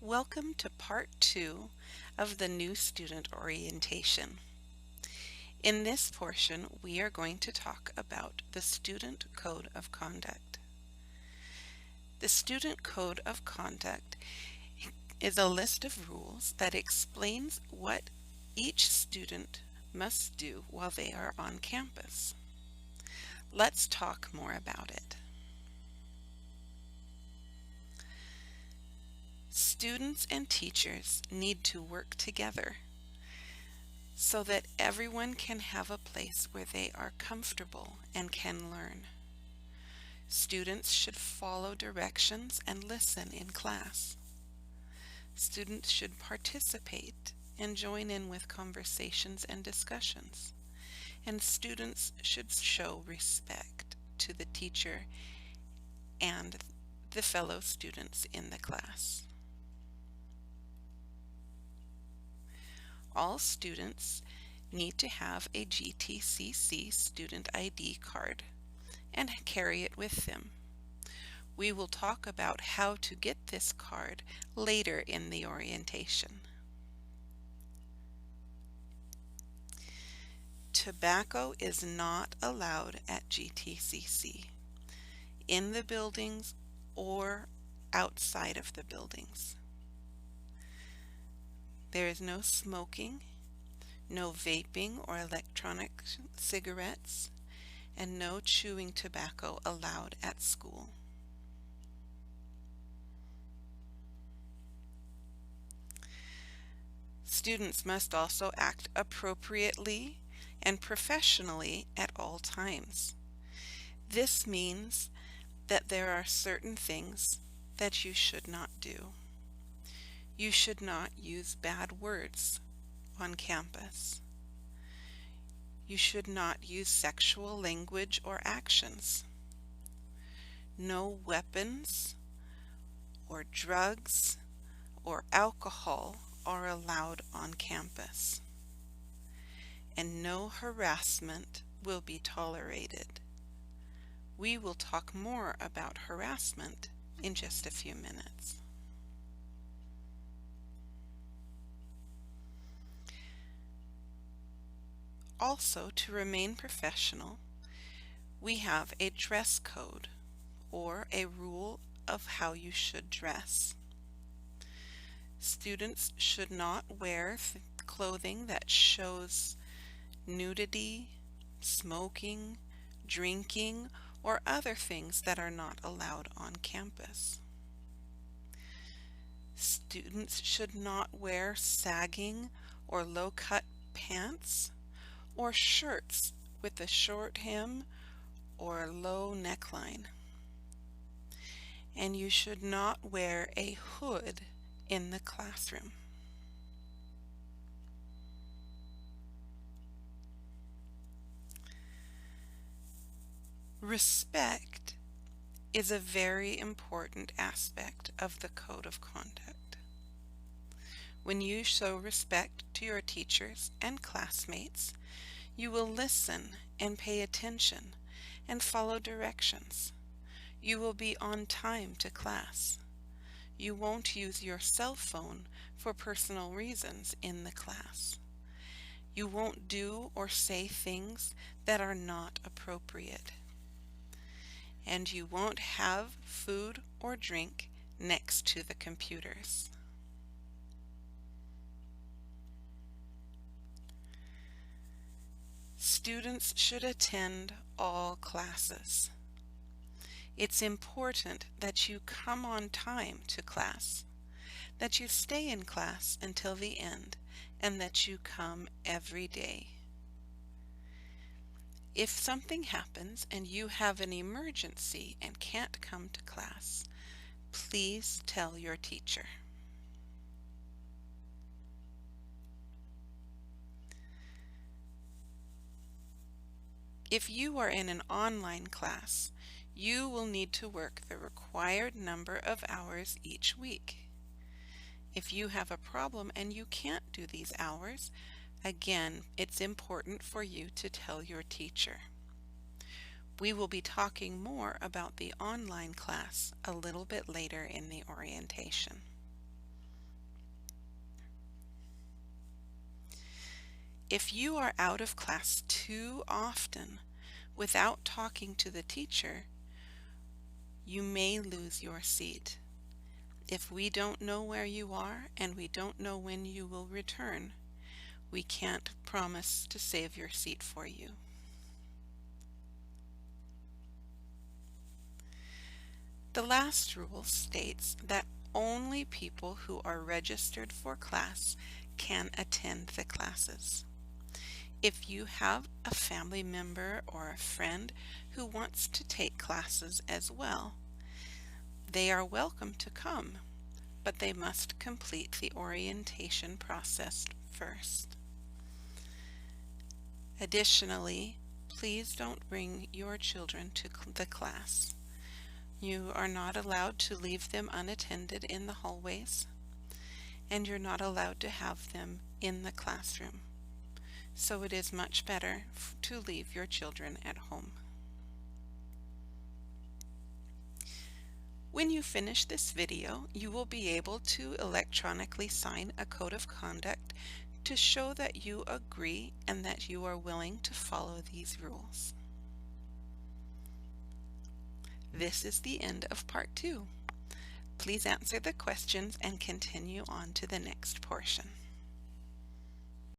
Welcome to part 2 of the new student orientation. In this portion, we are going to talk about the Student Code of Conduct. The Student Code of Conduct is a list of rules that explains what each student must do while they are on campus. Let's talk more about it. Students and teachers need to work together so that everyone can have a place where they are comfortable and can learn. Students should follow directions and listen in class. Students should participate and join in with conversations and discussions. And students should show respect to the teacher and the fellow students in the class. All students need to have a GTCC student ID card and carry it with them. We will talk about how to get this card later in the orientation. Tobacco is not allowed at GTCC, in the buildings or outside of the buildings. There is no smoking, no vaping or electronic cigarettes, and no chewing tobacco allowed at school. Students must also act appropriately and professionally at all times. This means that there are certain things that you should not do. You should not use bad words on campus. You should not use sexual language or actions. No weapons or drugs or alcohol are allowed on campus. And no harassment will be tolerated. We will talk more about harassment in just a few minutes. Also, to remain professional, we have a dress code or a rule of how you should dress. Students should not wear clothing that shows nudity, smoking, drinking, or other things that are not allowed on campus. Students should not wear sagging or low-cut pants or shirts with a short hem or low neckline. And you should not wear a hood in the classroom. Respect is a very important aspect of the Code of Conduct. When you show respect to your teachers and classmates, you will listen and pay attention and follow directions. You will be on time to class. You won't use your cell phone for personal reasons in the class. You won't do or say things that are not appropriate. And you won't have food or drink next to the computers. Students should attend all classes. It's important that you come on time to class, that you stay in class until the end, and that you come every day. If something happens and you have an emergency and can't come to class, please tell your teacher. If you are in an online class, you will need to work the required number of hours each week. If you have a problem and you can't do these hours, again, it's important for you to tell your teacher. We will be talking more about the online class a little bit later in the orientation. If you are out of class too often without talking to the teacher, you may lose your seat. If we don't know where you are and we don't know when you will return, we can't promise to save your seat for you. The last rule states that only people who are registered for class can attend the classes. If you have a family member or a friend who wants to take classes as well, they are welcome to come, but they must complete the orientation process first. Additionally, please don't bring your children to the class. You are not allowed to leave them unattended in the hallways, and you're not allowed to have them in the classroom. So it is much better to leave your children at home. When you finish this video, you will be able to electronically sign a code of conduct to show that you agree and that you are willing to follow these rules. This is the end of part 2. Please answer the questions and continue on to the next portion.